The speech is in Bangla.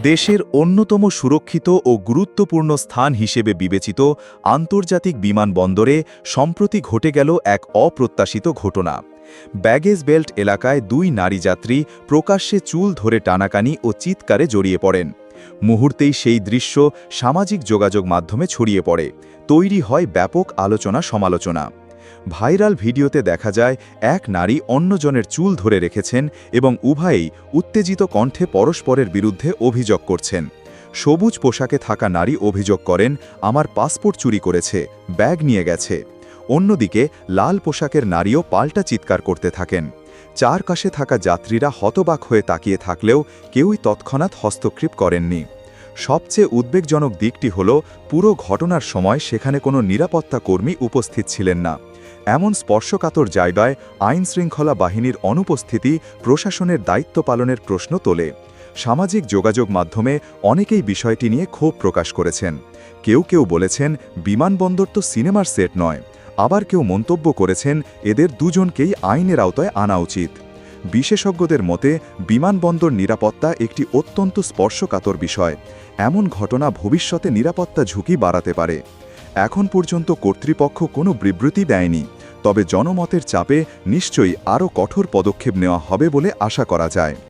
দেশের অন্যতম সুরক্ষিত ও গুরুত্বপূর্ণ স্থান হিসেবে বিবেচিত আন্তর্জাতিক বিমানবন্দরে সম্প্রতি ঘটে গেল এক অপ্রত্যাশিত ঘটনা। ব্যাগেজ বেল্ট এলাকায় দুই নারী যাত্রী প্রকাশ্যে চুল ধরে টানাকানি ও চিৎকারে জড়িয়ে পড়েন। মুহূর্তেই সেই দৃশ্য সামাজিক যোগাযোগ মাধ্যমে ছড়িয়ে পড়ে, তৈরি হয় ব্যাপক আলোচনা সমালোচনা। ভাইরাল ভিডিওতে দেখা যায় এক নারী অন্যজনের চুল ধরে রেখেছেন এবং উভয়েই উত্তেজিত কণ্ঠে পরস্পরের বিরুদ্ধে অভিযোগ করছেন। সবুজ পোশাকে থাকা নারী অভিযোগ করেন, আমার পাসপোর্ট চুরি করেছে, ব্যাগ নিয়ে গেছে। অন্যদিকে লাল পোশাকের নারীও পাল্টা চিৎকার করতে থাকেন। চারপাশে থাকা যাত্রীরা হতবাক হয়ে তাকিয়ে থাকলেও কেউই তৎক্ষণাৎ হস্তক্ষেপ করেননি। সবচেয়ে উদ্বেগজনক দিকটি হল, পুরো ঘটনার সময় সেখানে কোনো নিরাপত্তা কর্মী উপস্থিত ছিলেন না। এমন স্পর্শকাতর জায়গায় আইনশৃঙ্খলা বাহিনীর অনুপস্থিতি প্রশাসনের দায়িত্ব পালনের প্রশ্ন তোলে। সামাজিক যোগাযোগ মাধ্যমে অনেকেই বিষয়টি নিয়ে ক্ষোভ প্রকাশ করেছেন। কেউ কেউ বলেছেন, বিমানবন্দর তো সিনেমার সেট নয়। আবার কেউ মন্তব্য করেছেন, এদের দুজনকেই আইনের আওতায় আনা উচিত। বিশেষজ্ঞদের মতে, বিমানবন্দর নিরাপত্তা একটি অত্যন্ত স্পর্শকাতর বিষয়। এমন ঘটনা ভবিষ্যতে নিরাপত্তা ঝুঁকি বাড়াতে পারে। এখন পর্যন্ত কর্তৃপক্ষ কোনো বিবৃতি দেয়নি, তবে জনমতের চাপে নিশ্চয়ই আরও কঠোর পদক্ষেপ নেওয়া হবে বলে আশা করা যায়।